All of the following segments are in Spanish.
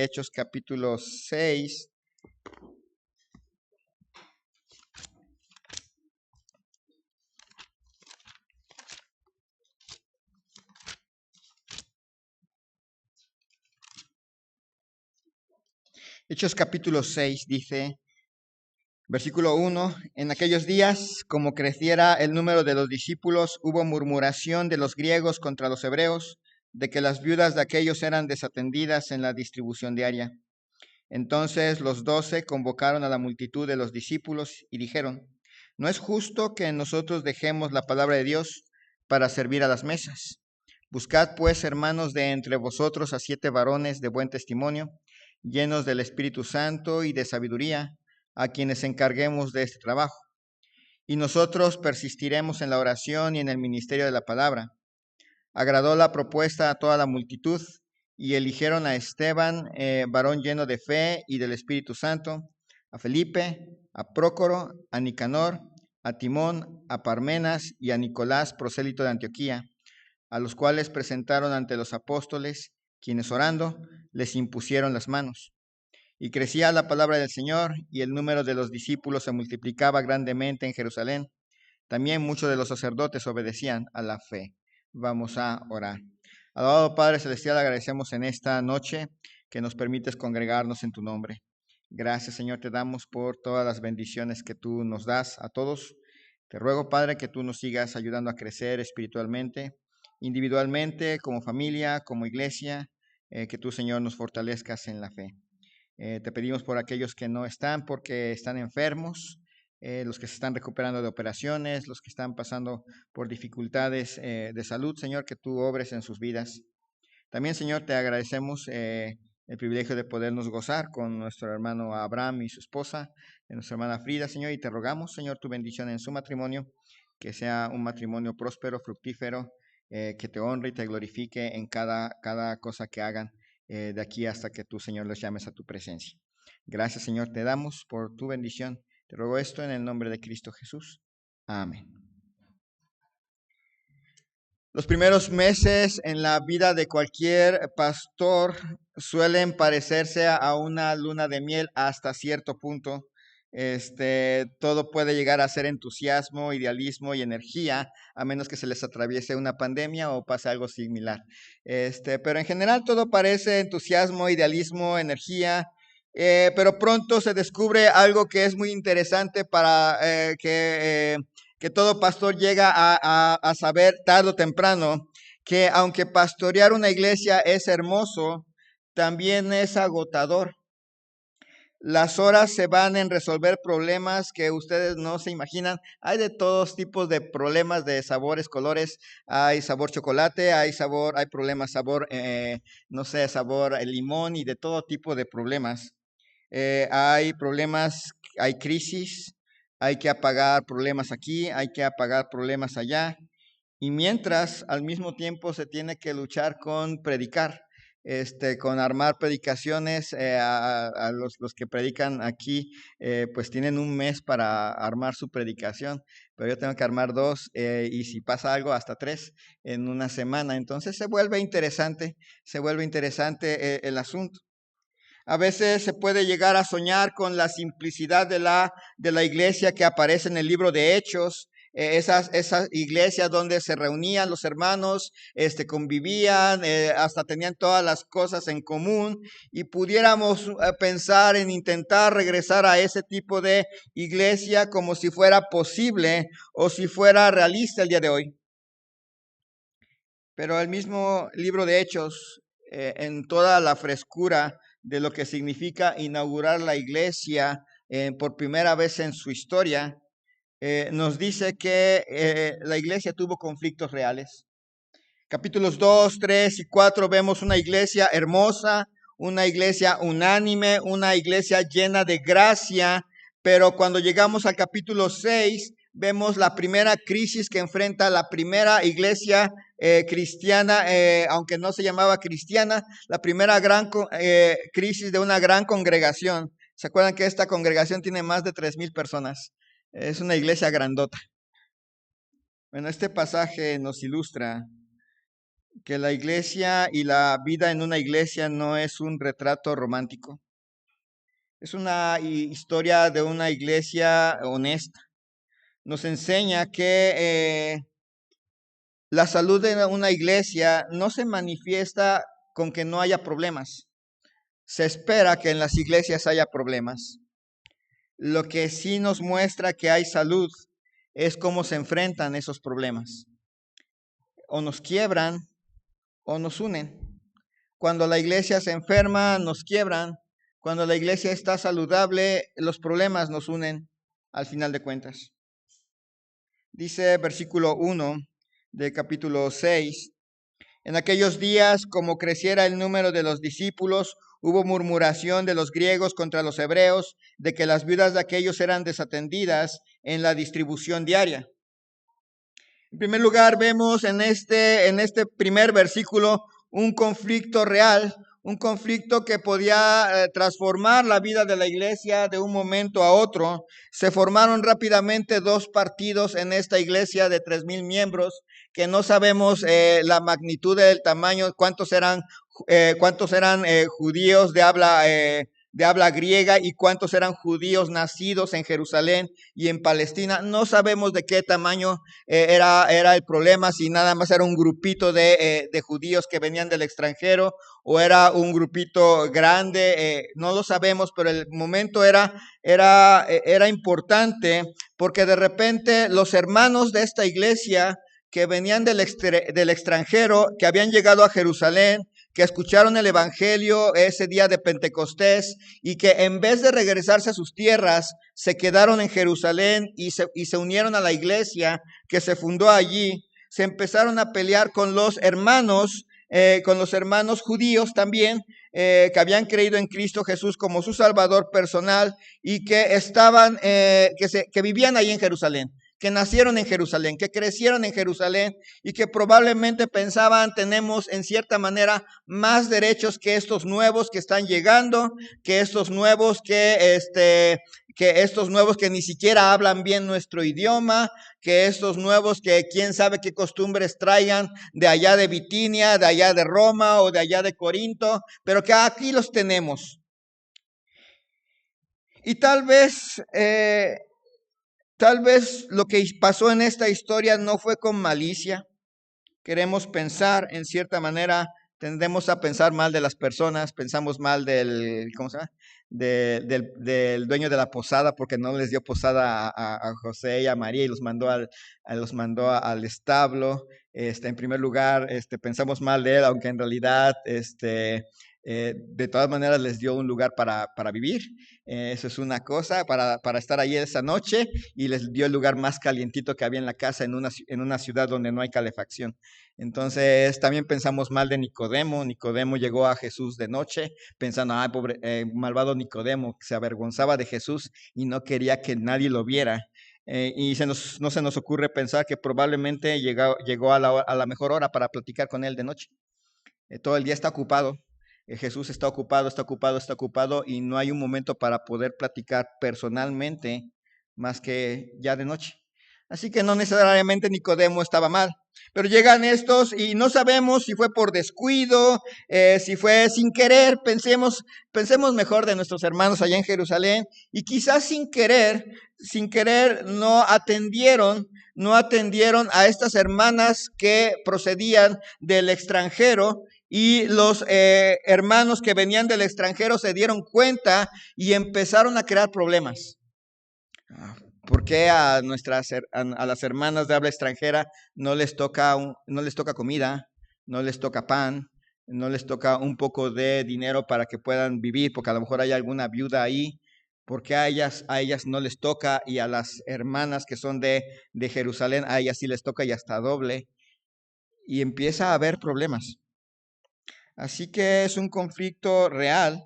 Hechos capítulo 6. Hechos capítulo 6 dice, versículo 1, en aquellos días, como creciera el número de los discípulos, hubo murmuración de los griegos contra los hebreos, de que las viudas de aquellos eran desatendidas en la distribución diaria. Entonces los 12 convocaron a la multitud de los discípulos y dijeron, no es justo que nosotros dejemos la palabra de Dios para servir a las mesas. Buscad pues, hermanos, de entre vosotros a 7 varones de buen testimonio, llenos del Espíritu Santo y de sabiduría, a quienes encarguemos de este trabajo. Y nosotros persistiremos en la oración y en el ministerio de la palabra. Agradó la propuesta a toda la multitud, y eligieron a Esteban, varón lleno de fe y del Espíritu Santo, a Felipe, a Prócoro, a Nicanor, a Timón, a Parmenas y a Nicolás, prosélito de Antioquía, a los cuales presentaron ante los apóstoles, quienes orando les impusieron las manos. Y crecía la palabra del Señor, y el número de los discípulos se multiplicaba grandemente en Jerusalén. También muchos de los sacerdotes obedecían a la fe. Vamos a orar. Alabado Padre Celestial, agradecemos en esta noche que nos permites congregarnos en tu nombre. Gracias, Señor, te damos por todas las bendiciones que tú nos das a todos. Te ruego, Padre, que tú nos sigas ayudando a crecer espiritualmente, individualmente, como familia, como iglesia, que tú, Señor, nos fortalezcas en la fe. Te pedimos por aquellos que no están porque están enfermos, los que se están recuperando de operaciones, los que están pasando por dificultades de salud, Señor, que tú obres en sus vidas. También, Señor, te agradecemos el privilegio de podernos gozar con nuestro hermano Abraham y su esposa, nuestra hermana Frida, Señor, y te rogamos, Señor, tu bendición en su matrimonio, que sea un matrimonio próspero, fructífero, que te honre y te glorifique en cada cosa que hagan de aquí hasta que tú, Señor, los llames a tu presencia. Gracias, Señor, te damos por tu bendición. Te ruego esto en el nombre de Cristo Jesús. Amén. Los primeros meses en la vida de cualquier pastor suelen parecerse a una luna de miel hasta cierto punto. Todo puede llegar a ser entusiasmo, idealismo y energía, a menos que se les atraviese una pandemia o pase algo similar. Pero en general todo parece entusiasmo, idealismo, energía. Pero pronto se descubre algo que es muy interesante para que todo pastor llega a saber tarde o temprano, que aunque pastorear una iglesia es hermoso, también es agotador. Las horas se van en resolver problemas que ustedes no se imaginan. Hay de todos tipos de problemas de sabores, colores. Hay sabor chocolate, hay problemas sabor, no sé, sabor limón y de todo tipo de problemas. Hay problemas, hay crisis, hay que apagar problemas aquí, hay que apagar problemas allá. Y mientras, al mismo tiempo, se tiene que luchar con predicar, con armar predicaciones. A los que predican aquí, pues tienen un mes para armar su predicación, pero yo tengo que armar 2, y si pasa algo, hasta 3 en una semana. Entonces se vuelve interesante el asunto. A veces se puede llegar a soñar con la simplicidad de la iglesia que aparece en el libro de Hechos, esas iglesias donde se reunían los hermanos, convivían, hasta tenían todas las cosas en común, y pudiéramos pensar en intentar regresar a ese tipo de iglesia como si fuera posible o si fuera realista el día de hoy. Pero el mismo libro de Hechos, en toda la frescura de lo que significa inaugurar la iglesia por primera vez en su historia, nos dice que la iglesia tuvo conflictos reales. Capítulos 2, 3 y 4 vemos una iglesia hermosa, una iglesia unánime, una iglesia llena de gracia, pero cuando llegamos al capítulo 6, vemos la primera crisis que enfrenta la primera iglesia cristiana, aunque no se llamaba cristiana, la primera gran crisis de una gran congregación. ¿Se acuerdan que esta congregación tiene más de 3,000 personas? Es una iglesia grandota. Bueno, este pasaje nos ilustra que la iglesia y la vida en una iglesia no es un retrato romántico. Es una historia de una iglesia honesta. Nos enseña que la salud de una iglesia no se manifiesta con que no haya problemas. Se espera que en las iglesias haya problemas. Lo que sí nos muestra que hay salud es cómo se enfrentan esos problemas. O nos quiebran o nos unen. Cuando la iglesia se enferma, nos quiebran. Cuando la iglesia está saludable, los problemas nos unen al final de cuentas. Dice versículo 1 de capítulo 6. En aquellos días, como creciera el número de los discípulos, hubo murmuración de los griegos contra los hebreos, de que las viudas de aquellos eran desatendidas en la distribución diaria. En primer lugar, vemos en este primer versículo un conflicto real, un conflicto que podía transformar la vida de la iglesia de un momento a otro. Se formaron rápidamente dos partidos en esta iglesia de 3,000 miembros, que no sabemos la magnitud del tamaño, cuántos eran judíos de habla griega y cuántos eran judíos nacidos en Jerusalén y en Palestina. No sabemos de qué tamaño era el problema, si nada más era un grupito de judíos que venían del extranjero o era un grupito grande, no lo sabemos, pero el momento era importante porque de repente los hermanos de esta iglesia que venían del extranjero, que habían llegado a Jerusalén, que escucharon el evangelio ese día de Pentecostés y que en vez de regresarse a sus tierras, se quedaron en Jerusalén y se unieron a la iglesia que se fundó allí. Se empezaron a pelear con los hermanos judíos también, que habían creído en Cristo Jesús como su Salvador personal y que estaban, que vivían ahí en Jerusalén, que nacieron en Jerusalén, que crecieron en Jerusalén y que probablemente pensaban, tenemos en cierta manera más derechos que estos nuevos que están llegando, que estos nuevos que ni siquiera hablan bien nuestro idioma, que estos nuevos que quién sabe qué costumbres traigan de allá de Bitinia, de allá de Roma o de allá de Corinto, pero que aquí los tenemos. Y tal vez lo que pasó en esta historia no fue con malicia. Queremos pensar, en cierta manera, tendemos a pensar mal de las personas, pensamos mal del dueño de la posada porque no les dio posada a José y a María y los mandó al establo. En primer lugar, pensamos mal de él, aunque en realidad, de todas maneras les dio un lugar para vivir. Eso es una cosa, para estar ahí esa noche, y les dio el lugar más calientito que había en la casa en una ciudad donde no hay calefacción. Entonces también pensamos mal de Nicodemo. Nicodemo llegó a Jesús de noche pensando, pobre, malvado Nicodemo, que se avergonzaba de Jesús y no quería que nadie lo viera. Y no se nos ocurre pensar que probablemente llegó a la mejor hora para platicar con él de noche. Todo el día está ocupado. Jesús está ocupado y no hay un momento para poder platicar personalmente más que ya de noche. Así que no necesariamente Nicodemo estaba mal, pero llegan estos y no sabemos si fue por descuido, si fue sin querer. Pensemos mejor de nuestros hermanos allá en Jerusalén, y quizás sin querer no atendieron a estas hermanas que procedían del extranjero. Y los hermanos que venían del extranjero se dieron cuenta y empezaron a crear problemas. ¿Por qué a las hermanas de habla extranjera no les toca comida, no les toca pan, no les toca un poco de dinero para que puedan vivir? Porque a lo mejor hay alguna viuda ahí. ¿Por qué a ellas no les toca, y a las hermanas que son de Jerusalén, a ellas sí les toca y hasta doble? Y empieza a haber problemas. Así que es un conflicto real.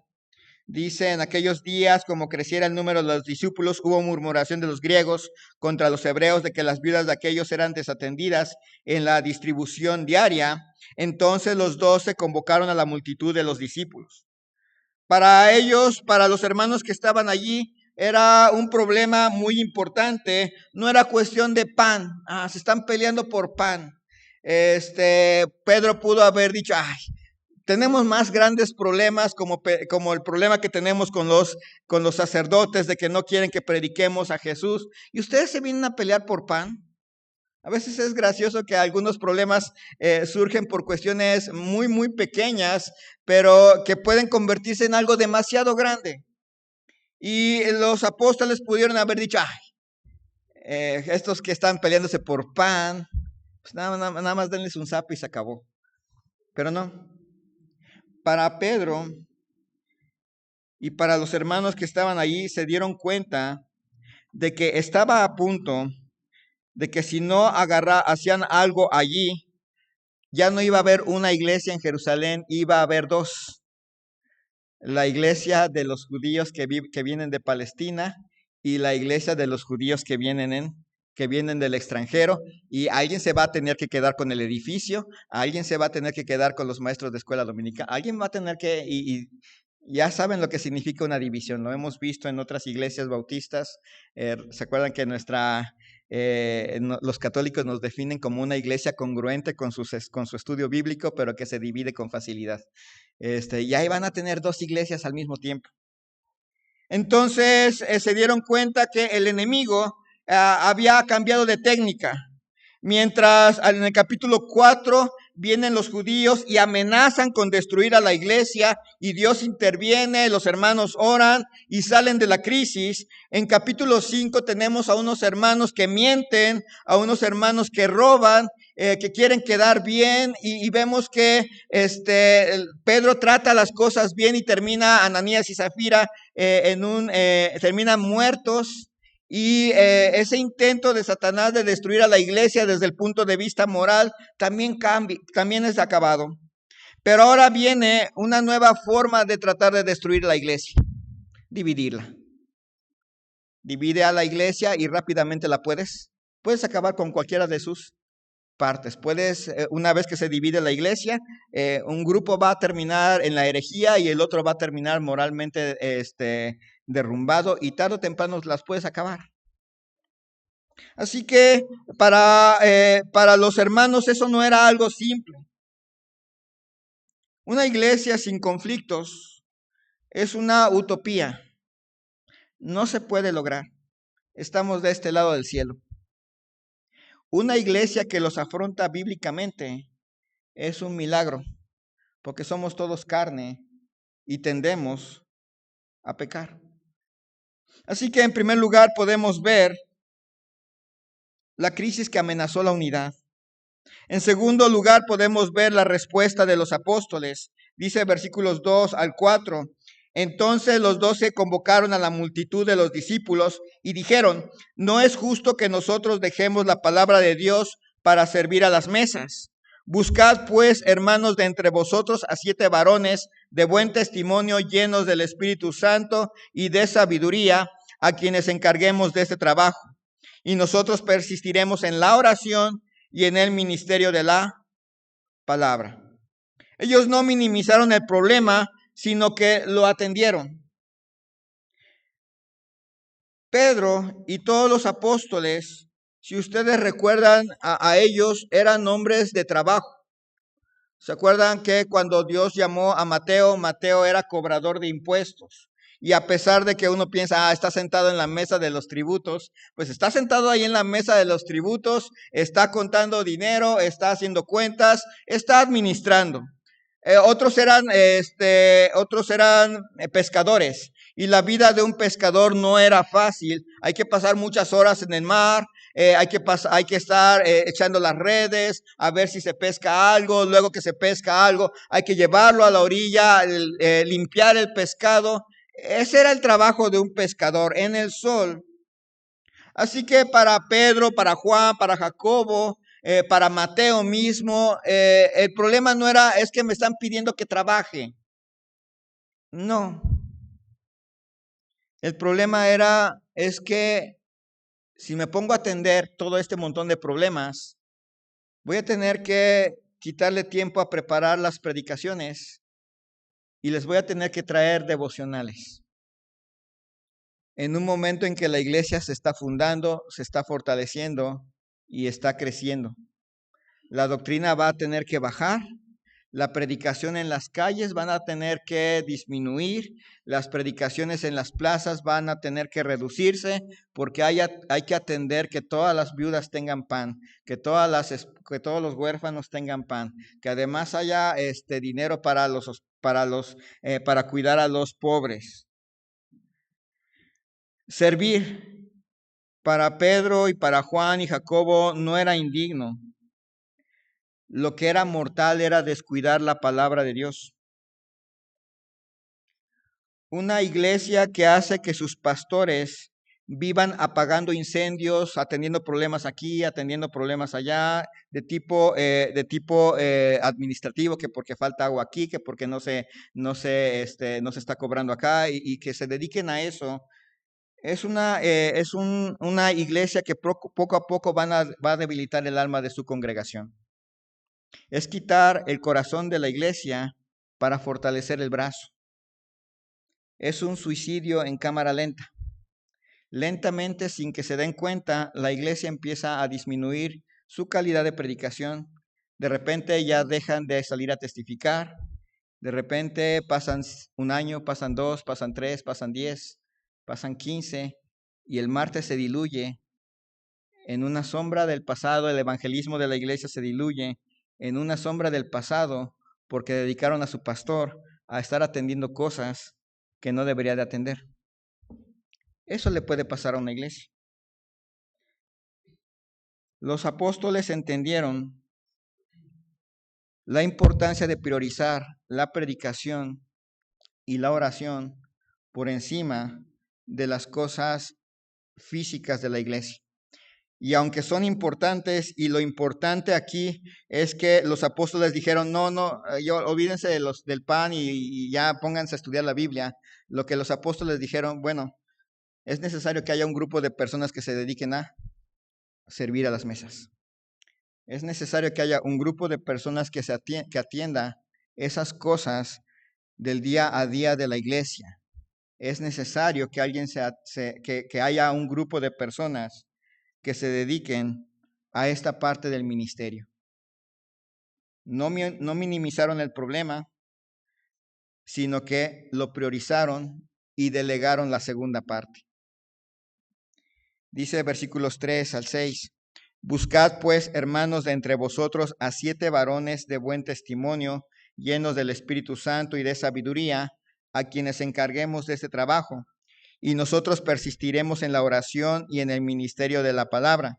Dice, en aquellos días, como creciera el número de los discípulos, hubo murmuración de los griegos contra los hebreos de que las viudas de aquellos eran desatendidas en la distribución diaria. Entonces los 12 convocaron a la multitud de los discípulos. Para ellos, para los hermanos que estaban allí, era un problema muy importante. No era cuestión de pan. Se están peleando por pan. Pedro pudo haber dicho, ay, tenemos más grandes problemas como el problema que tenemos con los sacerdotes de que no quieren que prediquemos a Jesús. Y ustedes se vienen a pelear por pan. A veces es gracioso que algunos problemas surgen por cuestiones muy, muy pequeñas, pero que pueden convertirse en algo demasiado grande. Y los apóstoles pudieron haber dicho, ay, estos que están peleándose por pan, pues nada más denles un zapo y se acabó. Pero no. Para Pedro y para los hermanos que estaban allí se dieron cuenta de que estaba a punto de que si no hacían algo allí, ya no iba a haber una iglesia en Jerusalén, iba a haber dos. La iglesia de los judíos que vienen de Palestina y la iglesia de los judíos que vienen del extranjero, y alguien se va a tener que quedar con el edificio, alguien se va a tener que quedar con los maestros de escuela dominical, alguien va a tener que, y ya saben lo que significa una división, lo hemos visto en otras iglesias bautistas. ¿Se acuerdan que los católicos nos definen como una iglesia congruente con su estudio bíblico, pero que se divide con facilidad? Y ahí van a tener dos iglesias al mismo tiempo. Entonces se dieron cuenta que el enemigo había cambiado de técnica. Mientras en el capítulo 4 vienen los judíos y amenazan con destruir a la iglesia y Dios interviene, los hermanos oran y salen de la crisis. En capítulo 5 tenemos a unos hermanos que mienten, a unos hermanos que roban, que quieren quedar bien, y vemos que Pedro trata las cosas bien y termina Ananías y Zafira terminan muertos. Y ese intento de Satanás de destruir a la iglesia desde el punto de vista moral también es acabado. Pero ahora viene una nueva forma de tratar de destruir la iglesia: dividirla. Divide a la iglesia y rápidamente la puedes acabar con cualquiera de sus partes. Una vez que se divide la iglesia, un grupo va a terminar en la herejía y el otro va a terminar moralmente derrumbado, y tarde o temprano las puedes acabar. Así que para los hermanos eso no era algo simple. Una iglesia sin conflictos es una utopía. No se puede lograr. Estamos de este lado del cielo. Una iglesia que los afronta bíblicamente es un milagro, porque somos todos carne y tendemos a pecar. Así que en primer lugar podemos ver la crisis que amenazó la unidad. En segundo lugar podemos ver la respuesta de los apóstoles. Dice versículos 2 al 4. Entonces los 12 convocaron a la multitud de los discípulos y dijeron: no es justo que nosotros dejemos la palabra de Dios para servir a las mesas. Buscad pues, hermanos, de entre vosotros a 7 varones de buen testimonio, llenos del Espíritu Santo y de sabiduría, a quienes encarguemos de este trabajo. Y nosotros persistiremos en la oración y en el ministerio de la palabra. Ellos no minimizaron el problema, sino que lo atendieron. Pedro y todos los apóstoles, si ustedes recuerdan a ellos, eran hombres de trabajo. ¿Se acuerdan que cuando Dios llamó a Mateo, Mateo era cobrador de impuestos? Y a pesar de que uno piensa, está sentado en la mesa de los tributos, pues está sentado ahí en la mesa de los tributos, está contando dinero, está haciendo cuentas, está administrando. Otros eran pescadores, y la vida de un pescador no era fácil. Hay que pasar muchas horas en el mar, hay que estar echando las redes a ver si se pesca algo. Luego que se pesca algo, hay que llevarlo a la orilla, limpiar el pescado. Ese era el trabajo de un pescador en el sol. Así que para Pedro, para Juan, para Jacobo, para Mateo mismo, el problema no era: es que me están pidiendo que trabaje. No. El problema es que si me pongo a atender todo este montón de problemas, voy a tener que quitarle tiempo a preparar las predicaciones y les voy a tener que traer devocionales. En un momento en que la iglesia se está fundando, se está fortaleciendo y está creciendo. La doctrina va a tener que bajar. La predicación en las calles van a tener que disminuir, las predicaciones en las plazas van a tener que reducirse, porque hay que atender que todas las viudas tengan pan, que todos los huérfanos tengan pan, que además haya dinero para cuidar a los pobres. Servir para Pedro y para Juan y Jacobo no era indigno. Lo que era mortal era descuidar la palabra de Dios. Una iglesia que hace que sus pastores vivan apagando incendios, atendiendo problemas aquí, atendiendo problemas allá, de tipo administrativo, que porque falta agua aquí, que porque no se está cobrando acá, y que se dediquen a eso. Es una iglesia que poco a poco va a debilitar el alma de su congregación. Es quitar el corazón de la iglesia para fortalecer el brazo. Es un suicidio en cámara lenta. Lentamente, sin que se den cuenta, la iglesia empieza a disminuir su calidad de predicación. De repente ya dejan de salir a testificar. De repente pasan un año, pasan 2, pasan 3, pasan 10, pasan 15, y el martes se diluye. En una sombra del pasado, el evangelismo de la iglesia se diluye en una sombra del pasado porque dedicaron a su pastor a estar atendiendo cosas que no debería de atender. Eso le puede pasar a una iglesia. Los apóstoles entendieron la importancia de priorizar la predicación y la oración por encima de las cosas físicas de la iglesia. Y aunque son importantes, y lo importante aquí es que los apóstoles dijeron, no, olvídense del pan y ya pónganse a estudiar la Biblia. Lo que los apóstoles dijeron, bueno, es necesario que haya un grupo de personas que se dediquen a servir a las mesas. Es necesario que haya un grupo de personas que atienda esas cosas del día a día de la iglesia. Es necesario que que haya un grupo de personas que se dediquen a esta parte del ministerio. No minimizaron el problema, sino que lo priorizaron y delegaron la segunda parte. Dice versículos 3 al 6. Buscad pues, hermanos, de entre vosotros a 7 varones de buen testimonio, llenos del Espíritu Santo y de sabiduría, a quienes encarguemos de este trabajo, y nosotros persistiremos en la oración y en el ministerio de la palabra.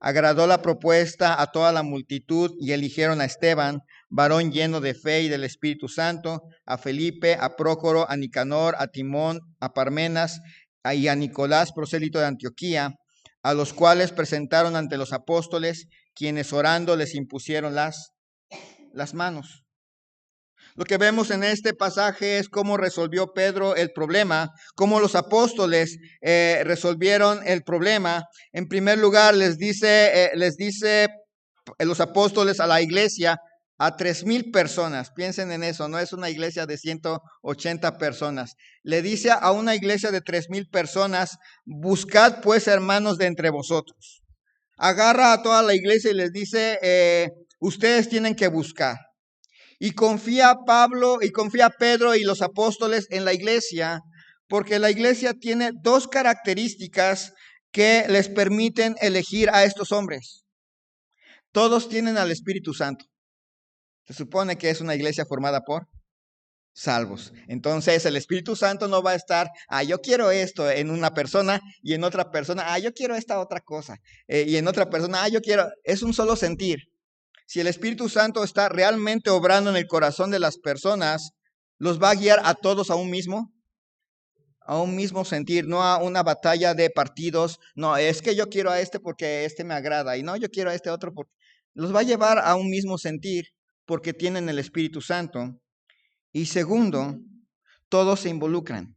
Agradó la propuesta a toda la multitud y eligieron a Esteban, varón lleno de fe y del Espíritu Santo, a Felipe, a Prócoro, a Nicanor, a Timón, a Parmenas y a Nicolás, prosélito de Antioquía, a los cuales presentaron ante los apóstoles, quienes orando les impusieron las manos. Lo que vemos en este pasaje es cómo resolvió Pedro el problema, cómo los apóstoles resolvieron el problema. En primer lugar, les dice los apóstoles a la iglesia, a 3,000 personas. Piensen en eso, no es una iglesia de 180 personas. Le dice a una iglesia de 3,000 personas, buscad pues, hermanos, de entre vosotros. Agarra a toda la iglesia y les dice, ustedes tienen que buscar. Y confía Pedro y los apóstoles en la iglesia, porque la iglesia tiene 2 características que les permiten elegir a estos hombres. Todos tienen al Espíritu Santo. Se supone que es una iglesia formada por salvos. Entonces el Espíritu Santo no va a estar, yo quiero esto en una persona, y en otra persona, yo quiero esta otra cosa. Y en otra persona, yo quiero, es un solo sentir. Si el Espíritu Santo está realmente obrando en el corazón de las personas, los va a guiar a todos a un mismo sentir, no a una batalla de partidos. No, es que yo quiero a este porque este me agrada, y no, yo quiero a este otro porque los va a llevar a un mismo sentir porque tienen el Espíritu Santo. Y segundo, todos se involucran.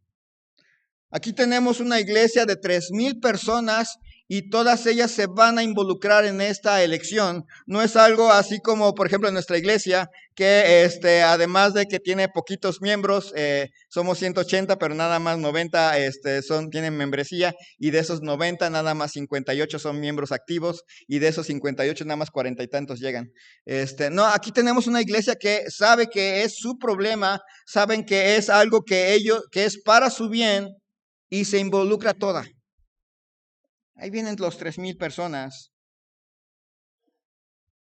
Aquí tenemos una iglesia de 3,000 personas y todas ellas se van a involucrar en esta elección. No es algo así como, por ejemplo, en nuestra iglesia, que además de que tiene poquitos miembros, somos 180, pero nada más 90 tienen membresía, y de esos 90 nada más 58 son miembros activos, y de esos 58 nada más 40 y tantos llegan. No, aquí tenemos una iglesia que sabe que es su problema, saben que es algo que que es para su bien, y se involucra toda. Ahí vienen los 3,000 personas.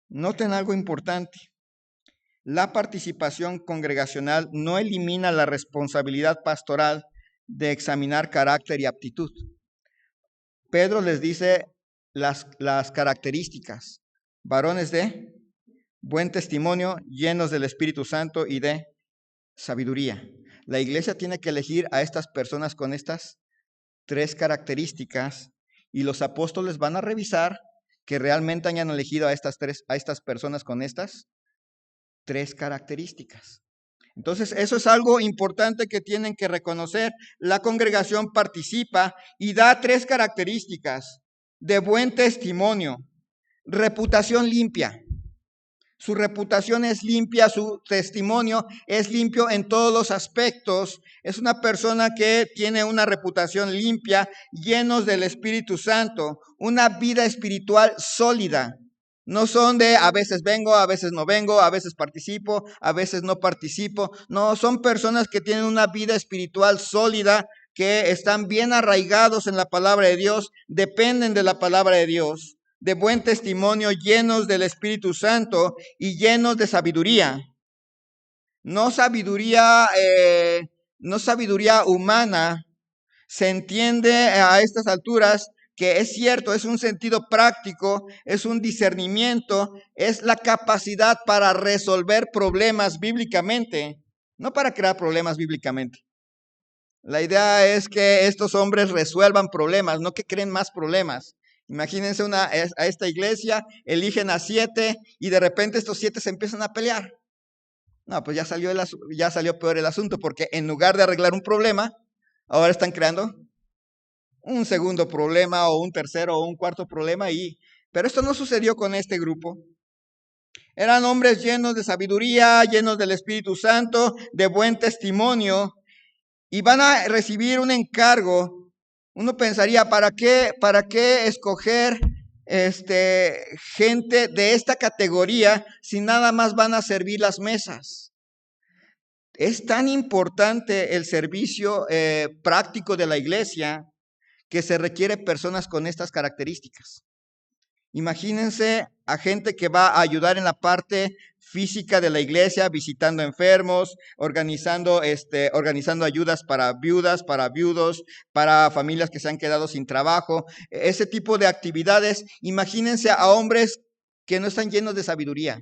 Noten algo importante. La participación congregacional no elimina la responsabilidad pastoral de examinar carácter y aptitud. Pedro les dice las características: varones de buen testimonio, llenos del Espíritu Santo y de sabiduría. La iglesia tiene que elegir a estas personas con estas 3 características, y los apóstoles van a revisar que realmente hayan elegido a estas personas con estas 3 características. Entonces, eso es algo importante que tienen que reconocer. La congregación participa y da 3 características: de buen testimonio, reputación limpia. Su reputación es limpia, su testimonio es limpio en todos los aspectos. Es una persona que tiene una reputación limpia, llenos del Espíritu Santo, una vida espiritual sólida. No son de a veces vengo, a veces no vengo, a veces participo, a veces no participo. No, son personas que tienen una vida espiritual sólida, que están bien arraigados en la palabra de Dios, dependen de la palabra de Dios, de buen testimonio, llenos del Espíritu Santo y llenos de sabiduría. No sabiduría, no sabiduría humana. Se entiende a estas alturas que es cierto, es un sentido práctico, es un discernimiento, es la capacidad para resolver problemas bíblicamente, no para crear problemas bíblicamente. La idea es que estos hombres resuelvan problemas, no que creen más problemas. Imagínense a esta iglesia, eligen a 7 y de repente estos 7 se empiezan a pelear. No, pues ya salió peor el asunto, porque en lugar de arreglar un problema, ahora están creando un segundo problema o un tercero o un cuarto problema. Pero esto no sucedió con este grupo. Eran hombres llenos de sabiduría, llenos del Espíritu Santo, de buen testimonio, y van a recibir un encargo. Uno pensaría, ¿para qué escoger gente de esta categoría si nada más van a servir las mesas? Es tan importante el servicio práctico de la iglesia que se requiere personas con estas características. Imagínense a gente que va a ayudar en la parte física de la iglesia, visitando enfermos, organizando ayudas para viudas, para viudos, para familias que se han quedado sin trabajo, ese tipo de actividades. Imagínense a hombres que no están llenos de sabiduría,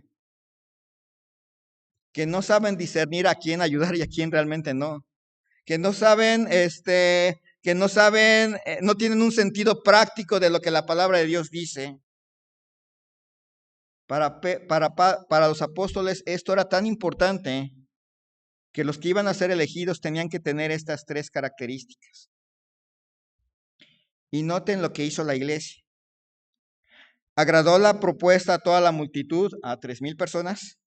que no saben discernir a quién ayudar y a quién realmente no, que no saben, no tienen un sentido práctico de lo que la palabra de Dios dice. Para los apóstoles esto era tan importante que los que iban a ser elegidos tenían que tener estas 3 características. Y noten lo que hizo la iglesia. Agradó la propuesta a toda la multitud, a 3,000 personas,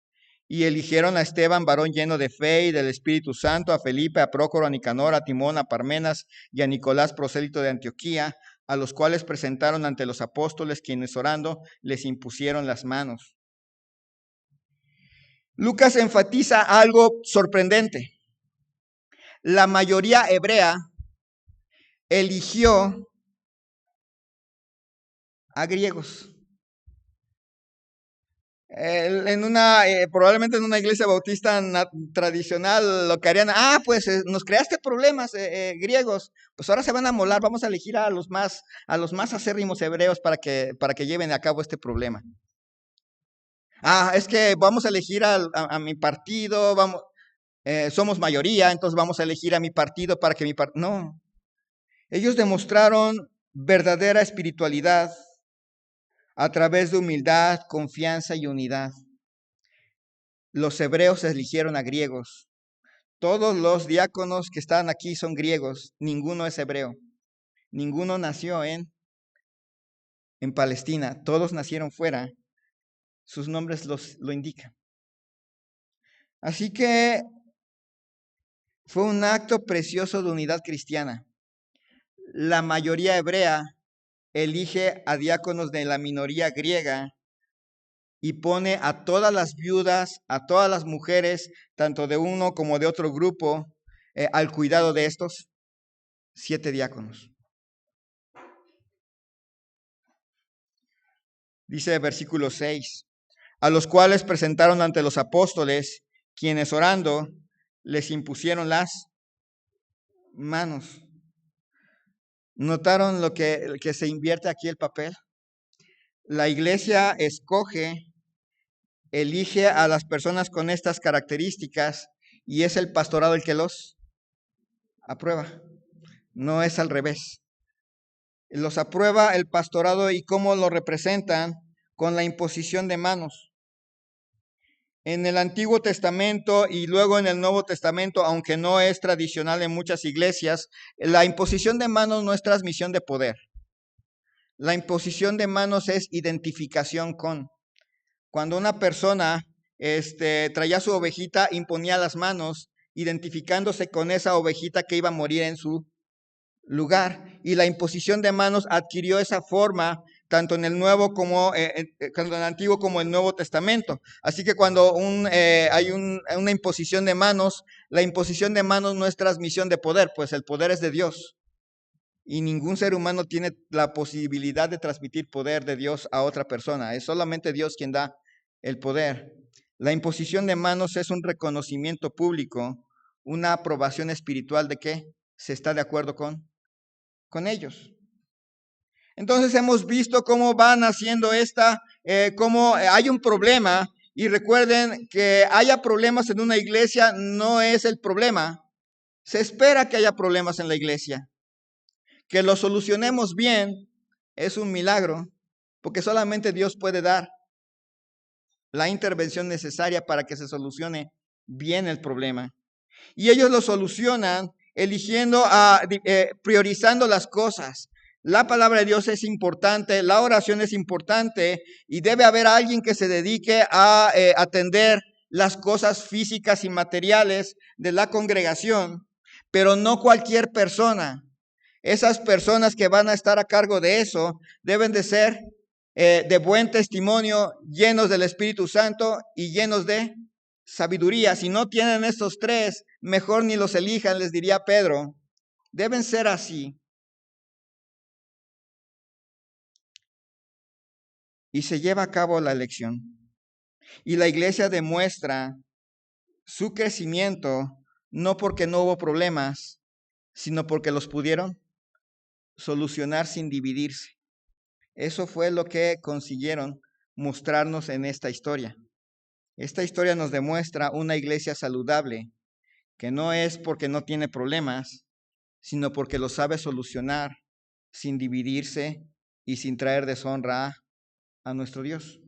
y eligieron a Esteban, varón lleno de fe y del Espíritu Santo, a Felipe, a Prócoro, a Nicanor, a Timón, a Parmenas y a Nicolás, prosélito de Antioquía, a los cuales presentaron ante los apóstoles, quienes orando les impusieron las manos. Lucas enfatiza algo sorprendente. La mayoría hebrea eligió a griegos. Probablemente en una iglesia bautista tradicional lo que harían, pues nos creaste problemas, griegos, pues ahora se van a molar, vamos a elegir a los más acérrimos hebreos para que lleven a cabo este problema. Es que vamos a elegir a mi partido, somos mayoría, entonces vamos a elegir a mi partido para que mi partido... No, ellos demostraron verdadera espiritualidad a través de humildad, confianza y unidad. Los hebreos eligieron a griegos. Todos los diáconos que están aquí son griegos, ninguno es hebreo, ninguno nació en en Palestina, todos nacieron fuera, sus nombres lo indican. Así que fue un acto precioso de unidad cristiana. La mayoría hebrea elige a diáconos de la minoría griega y pone a todas las viudas, a todas las mujeres, tanto de uno como de otro grupo, al cuidado de estos 7 diáconos. Dice versículo 6, a los cuales presentaron ante los apóstoles, quienes orando les impusieron las manos. ¿Notaron lo que se invierte aquí el papel? La iglesia elige a las personas con estas características y es el pastorado el que los aprueba. No es al revés. Los aprueba el pastorado y cómo lo representan con la imposición de manos. En el Antiguo Testamento y luego en el Nuevo Testamento, aunque no es tradicional en muchas iglesias, la imposición de manos no es transmisión de poder. La imposición de manos es identificación con. Cuando una persona traía su ovejita, imponía las manos, identificándose con esa ovejita que iba a morir en su lugar. Y la imposición de manos adquirió esa forma tanto en el Nuevo como tanto en el Antiguo como en el Nuevo Testamento. Así que cuando hay una imposición de manos, la imposición de manos no es transmisión de poder, pues el poder es de Dios. Y ningún ser humano tiene la posibilidad de transmitir poder de Dios a otra persona. Es solamente Dios quien da el poder. La imposición de manos es un reconocimiento público, una aprobación espiritual de que se está de acuerdo con ellos. Entonces hemos visto cómo van haciendo cómo hay un problema, y recuerden que haya problemas en una iglesia no es el problema. Se espera que haya problemas en la iglesia. Que lo solucionemos bien es un milagro, porque solamente Dios puede dar la intervención necesaria para que se solucione bien el problema. Y ellos lo solucionan priorizando las cosas. La palabra de Dios es importante, la oración es importante y debe haber alguien que se dedique a atender las cosas físicas y materiales de la congregación, pero no cualquier persona. Esas personas que van a estar a cargo de eso deben de ser de buen testimonio, llenos del Espíritu Santo y llenos de sabiduría. Si no tienen estos 3, mejor ni los elijan, les diría Pedro. Deben ser así. Y se lleva a cabo la elección. Y la iglesia demuestra su crecimiento no porque no hubo problemas, sino porque los pudieron solucionar sin dividirse. Eso fue lo que consiguieron mostrarnos en esta historia. Esta historia nos demuestra una iglesia saludable, que no es porque no tiene problemas, sino porque lo sabe solucionar sin dividirse y sin traer deshonra a nuestro Dios.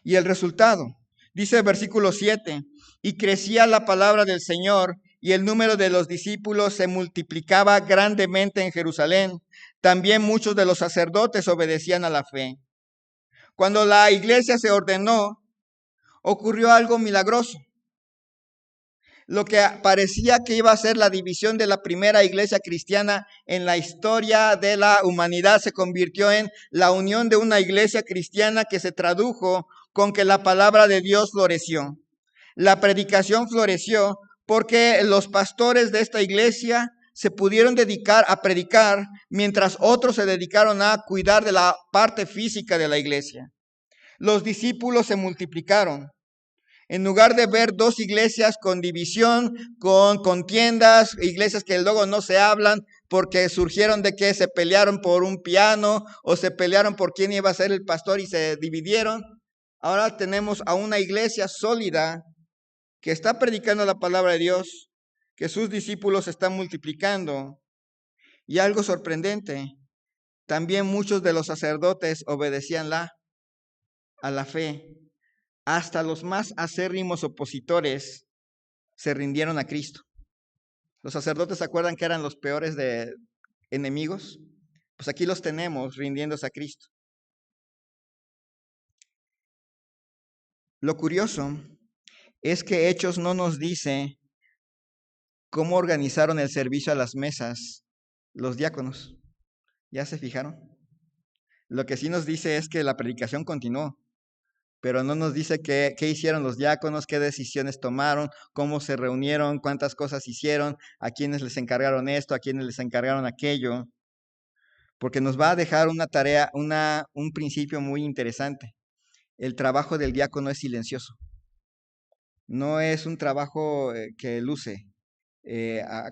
Y el resultado, dice el versículo 7, y crecía la palabra del Señor y el número de los discípulos se multiplicaba grandemente en Jerusalén. También muchos de los sacerdotes obedecían a la fe. Cuando la iglesia se ordenó, ocurrió algo milagroso. Lo que parecía que iba a ser la división de la primera iglesia cristiana en la historia de la humanidad se convirtió en la unión de una iglesia cristiana que se tradujo con que la palabra de Dios floreció. La predicación floreció porque los pastores de esta iglesia se pudieron dedicar a predicar mientras otros se dedicaron a cuidar de la parte física de la iglesia. Los discípulos se multiplicaron. En lugar de ver 2 iglesias con división, con contiendas, iglesias que luego no se hablan porque surgieron de que se pelearon por un piano o se pelearon por quién iba a ser el pastor y se dividieron, ahora tenemos a una iglesia sólida que está predicando la palabra de Dios, que sus discípulos están multiplicando. Y algo sorprendente, también muchos de los sacerdotes obedecían a la fe. Hasta los más acérrimos opositores se rindieron a Cristo. Los sacerdotes se acuerdan que eran los peores de enemigos. Pues aquí los tenemos rindiéndose a Cristo. Lo curioso es que Hechos no nos dice cómo organizaron el servicio a las mesas los diáconos. ¿Ya se fijaron? Lo que sí nos dice es que la predicación continuó, pero no nos dice qué hicieron los diáconos, qué decisiones tomaron, cómo se reunieron, cuántas cosas hicieron, a quiénes les encargaron esto, a quiénes les encargaron aquello, porque nos va a dejar una tarea, un principio muy interesante. El trabajo del diácono es silencioso. No es un trabajo que luce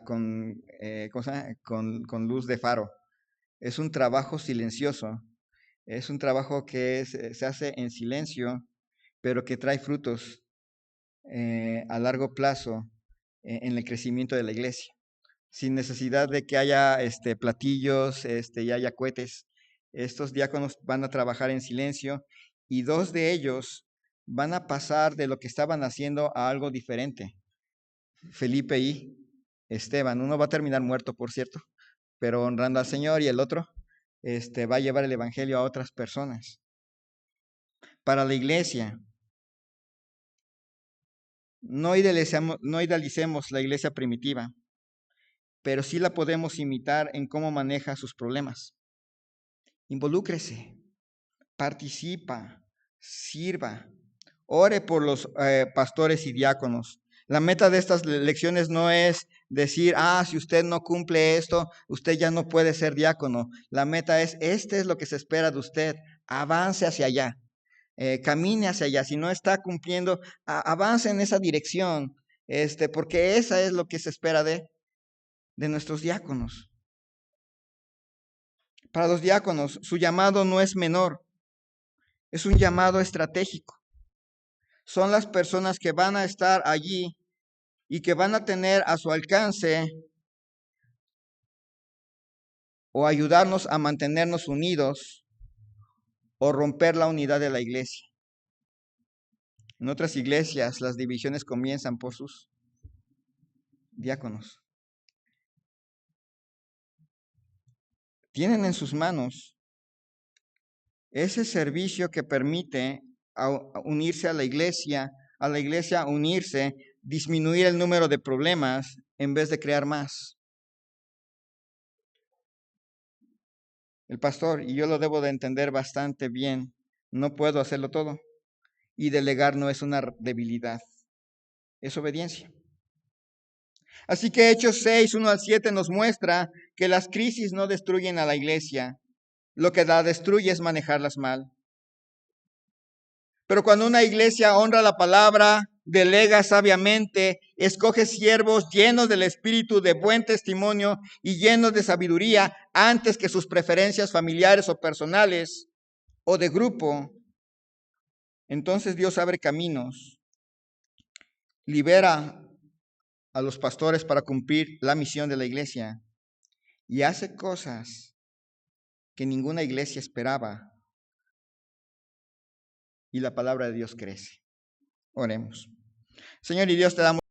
¿cómo se llama? Con luz de faro. Es un trabajo silencioso. Es un trabajo que se hace en silencio, pero que trae frutos a largo plazo en el crecimiento de la iglesia, sin necesidad de que haya platillos y haya cohetes. Estos diáconos van a trabajar en silencio y 2 de ellos van a pasar de lo que estaban haciendo a algo diferente. Felipe y Esteban. Uno va a terminar muerto, por cierto, pero honrando al Señor, y el otro va a llevar el evangelio a otras personas. Para la iglesia, no idealicemos la iglesia primitiva, pero sí la podemos imitar en cómo maneja sus problemas. Involúcrese, participa, sirva, ore por los pastores y diáconos. La meta de estas lecciones no es decir, si usted no cumple esto, usted ya no puede ser diácono. La meta es, este es lo que se espera de usted, avance hacia allá, camine hacia allá. Si no está cumpliendo, avance en esa dirección, porque esa es lo que se espera de nuestros diáconos. Para los diáconos, su llamado no es menor, es un llamado estratégico. Son las personas que van a estar allí y que van a tener a su alcance o ayudarnos a mantenernos unidos o romper la unidad de la iglesia. En otras iglesias las divisiones comienzan por sus diáconos. Tienen en sus manos ese servicio que permite unirse a la iglesia unirse, disminuir el número de problemas en vez de crear más. El pastor, y yo lo debo de entender bastante bien, no puedo hacerlo todo. Y delegar no es una debilidad, es obediencia. Así que Hechos 6, 1 al 7 nos muestra que las crisis no destruyen a la iglesia. Lo que la destruye es manejarlas mal. Pero cuando una iglesia honra la palabra, delega sabiamente, escoge siervos llenos del espíritu de buen testimonio y llenos de sabiduría antes que sus preferencias familiares o personales o de grupo, entonces Dios abre caminos, libera a los pastores para cumplir la misión de la iglesia y hace cosas que ninguna iglesia esperaba y la palabra de Dios crece. Oremos. Señor y Dios, te damos